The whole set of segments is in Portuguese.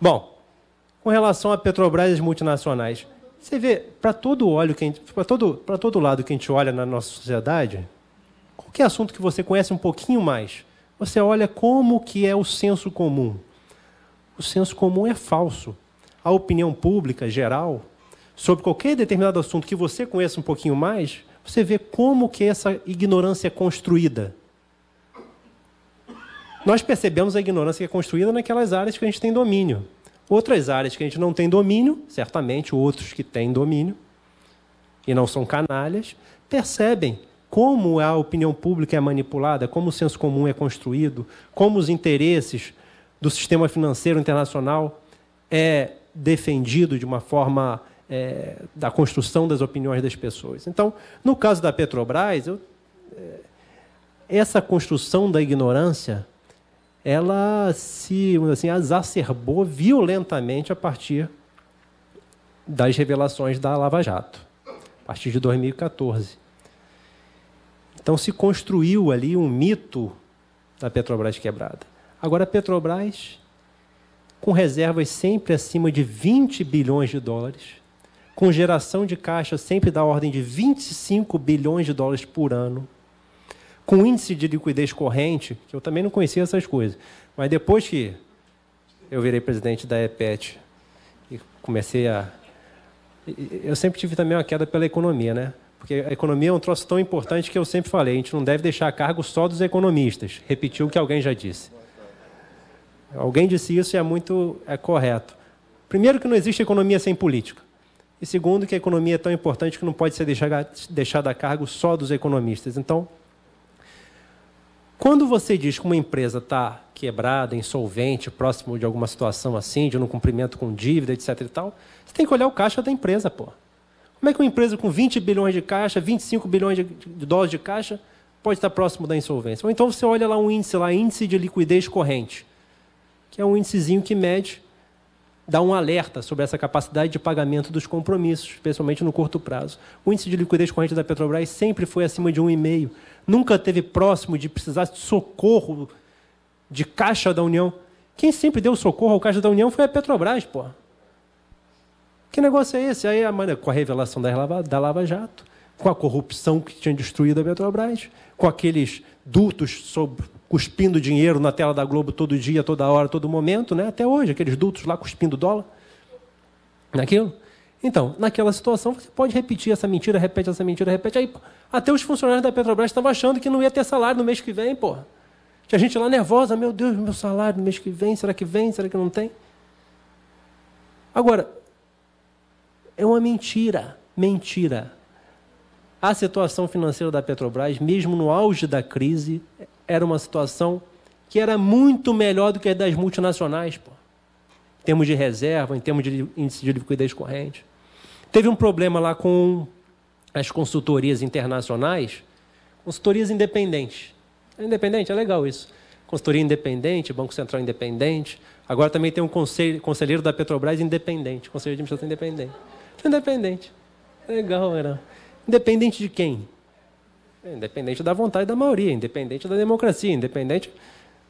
Bom, com relação à Petrobras e as multinacionais, você vê, para todo lado que a gente olha na nossa sociedade, qualquer assunto que você conhece um pouquinho mais, você olha como que é o senso comum. O senso comum é falso. A opinião pública geral, sobre qualquer determinado assunto que você conheça um pouquinho mais, você vê como que essa ignorância é construída. Nós percebemos a ignorância que é construída naquelas áreas que a gente tem domínio. Outras áreas que a gente não tem domínio, certamente outros que têm domínio, e não são canalhas, percebem como a opinião pública é manipulada, como o senso comum é construído, como os interesses do sistema financeiro internacional é defendido de uma forma da construção das opiniões das pessoas. Então, no caso da Petrobras, essa construção da ignorância, ela se assim, exacerbou violentamente a partir das revelações da Lava Jato, a partir de 2014. Então, se construiu ali um mito da Petrobras quebrada. Agora, a Petrobras, com reservas sempre acima de 20 bilhões de dólares, com geração de caixa sempre da ordem de 25 bilhões de dólares por ano, com índice de liquidez corrente, que eu também não conhecia essas coisas, mas depois que eu virei presidente da EPET e comecei a... Eu sempre tive também uma queda pela economia, né? Porque a economia é um troço tão importante que eu sempre falei, a gente não deve deixar a cargo só dos economistas. Repetiu o que alguém já disse. Alguém disse isso e é correto. Primeiro, que não existe economia sem política. E segundo, que a economia é tão importante que não pode ser deixada a cargo só dos economistas. Então, quando você diz que uma empresa está quebrada, insolvente, próximo de alguma situação assim, de não cumprimento com dívida, etc. e tal, você tem que olhar o caixa da empresa, pô. Como é que uma empresa com 20 bilhões de caixa, 25 bilhões de dólares de caixa, pode estar próximo da insolvência? Ou então você olha lá um índice, índice de liquidez corrente, que é um índicezinho que mede, dá um alerta sobre essa capacidade de pagamento dos compromissos, especialmente no curto prazo. O índice de liquidez corrente da Petrobras sempre foi acima de 1,5. Nunca esteve próximo de precisar de socorro de Caixa da União. Quem sempre deu socorro ao Caixa da União foi a Petrobras, pô. Que negócio é esse? Aí, com a revelação da Lava Jato, com a corrupção que tinha destruído a Petrobras, com aqueles dutos cuspindo dinheiro na tela da Globo todo dia, toda hora, todo momento, né? Até hoje, aqueles dutos lá cuspindo dólar. Naquilo. Então, naquela situação, você pode repetir essa mentira, repete essa mentira, repete. Aí, até os funcionários da Petrobras estavam achando que não ia ter salário no mês que vem, pô. Tinha gente lá nervosa, meu Deus, meu salário no mês que vem, será que vem, será que não tem? Agora, é uma mentira, mentira. A situação financeira da Petrobras, mesmo no auge da crise, era uma situação que era muito melhor do que a das multinacionais, pô. Em termos de reserva, em termos de índice de liquidez corrente. Teve um problema lá com as consultorias internacionais, consultorias independentes. É independente? É legal isso. Consultoria independente, Banco Central independente. Agora também tem um conselheiro da Petrobras independente, conselheiro de administração independente. Independente. Legal, era. Independente de quem? Independente da vontade da maioria, independente da democracia, independente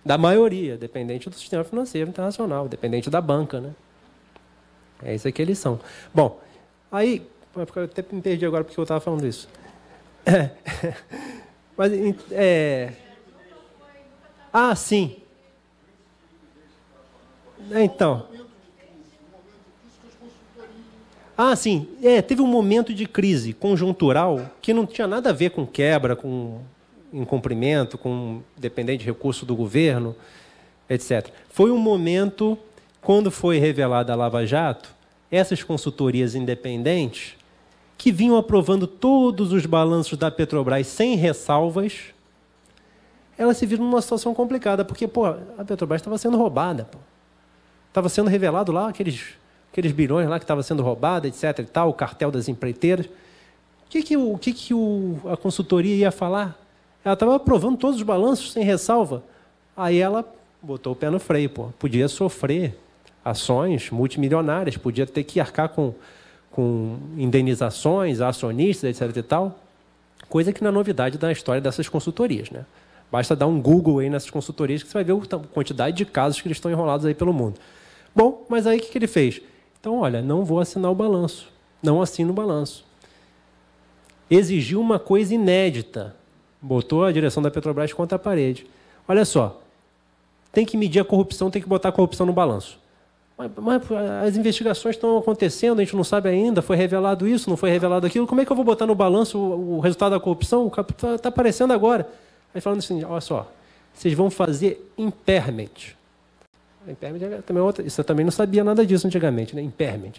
da maioria, dependente do sistema financeiro internacional, dependente da banca, né? É isso que eles são. Bom, aí, eu até me perdi agora porque eu estava falando isso. Mas, sim. Então. Sim. Teve um momento de crise conjuntural que não tinha nada a ver com quebra, com incumprimento, com dependente de recurso do governo, etc. Foi um momento, quando foi revelada a Lava Jato, essas consultorias independentes, que vinham aprovando todos os balanços da Petrobras sem ressalvas, elas se viram numa situação complicada, porque a Petrobras estava sendo roubada. Estava sendo revelado lá aqueles bilhões lá que estavam sendo roubados, etc. e tal, o cartel das empreiteiras. O que a consultoria ia falar? Ela estava aprovando todos os balanços sem ressalva. Aí ela botou o pé no freio. Podia sofrer ações multimilionárias, podia ter que arcar com indenizações a acionistas, etc. e tal. Coisa que não é novidade da história dessas consultorias, né? Basta dar um Google aí nessas consultorias que você vai ver a quantidade de casos que eles estão enrolados aí pelo mundo. Bom, mas aí o que ele fez? Então, olha, não vou assinar o balanço. Não assino o balanço. Exigiu uma coisa inédita. Botou a direção da Petrobras contra a parede. Olha só, tem que medir a corrupção, tem que botar a corrupção no balanço. Mas as investigações estão acontecendo, a gente não sabe ainda, foi revelado isso, não foi revelado aquilo, como é que eu vou botar no balanço o resultado da corrupção? Está aparecendo agora. Aí falando assim, olha só, vocês vão fazer impairment. Impairment também é outra, isso eu também não sabia nada disso antigamente, né? Impairment.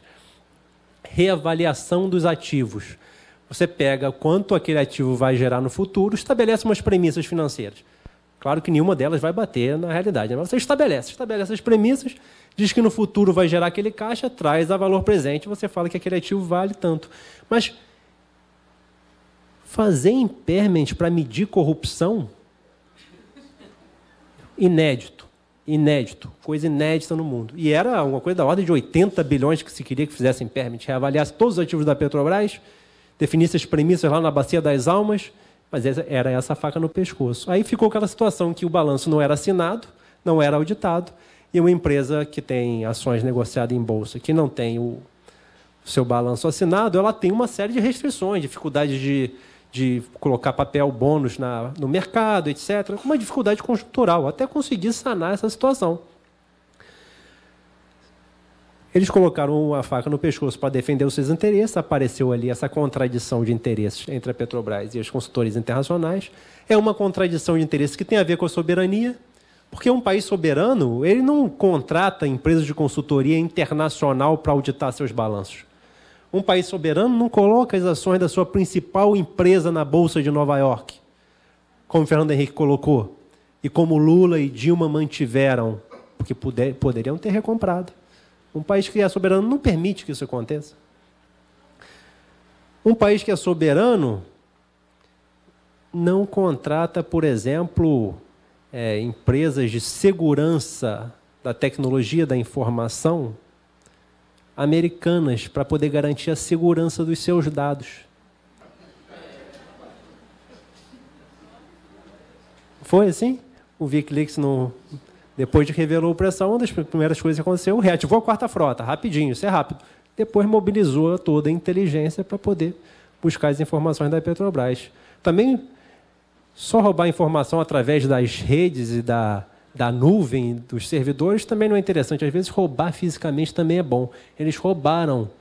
Reavaliação dos ativos. Você pega quanto aquele ativo vai gerar no futuro, estabelece umas premissas financeiras. Claro que nenhuma delas vai bater na realidade, mas você estabelece as premissas, diz que no futuro vai gerar aquele caixa, traz a valor presente, você fala que aquele ativo vale tanto. Mas fazer impairment para medir corrupção, inédito, coisa inédita no mundo. E era uma coisa da ordem de 80 bilhões que se queria que fizesse impairment, reavaliasse todos os ativos da Petrobras, definisse as premissas lá na Bacia das Almas, mas era essa faca no pescoço. Aí ficou aquela situação que o balanço não era assinado, não era auditado, e uma empresa que tem ações negociadas em bolsa, que não tem o seu balanço assinado, ela tem uma série de restrições, dificuldades de colocar papel bônus no mercado, etc. Uma dificuldade conjuntural, até conseguir sanar essa situação. Eles colocaram a faca no pescoço para defender os seus interesses, apareceu ali essa contradição de interesses entre a Petrobras e as consultorias internacionais. É uma contradição de interesses que tem a ver com a soberania, porque um país soberano ele não contrata empresas de consultoria internacional para auditar seus balanços. Um país soberano não coloca as ações da sua principal empresa na Bolsa de Nova York, como Fernando Henrique colocou, e como Lula e Dilma mantiveram, porque poderiam ter recomprado. Um país que é soberano não permite que isso aconteça. Um país que é soberano não contrata, por exemplo, empresas de segurança da tecnologia da informação americanas para poder garantir a segurança dos seus dados. Foi assim? O Wikileaks não... Depois de revelou a pressão, uma das primeiras coisas que aconteceu, reativou a quarta frota, rapidinho, isso é rápido. Depois mobilizou toda a inteligência para poder buscar as informações da Petrobras. Também, só roubar informação através das redes e da nuvem, dos servidores, também não é interessante. Às vezes, roubar fisicamente também é bom. Eles roubaram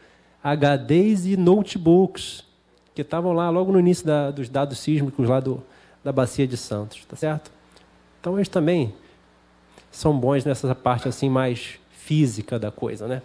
HDs e notebooks, que estavam lá logo no início dos dados sísmicos lá da Bacia de Santos, tá certo? Então, eles também são bons nessa parte assim mais física da coisa, né?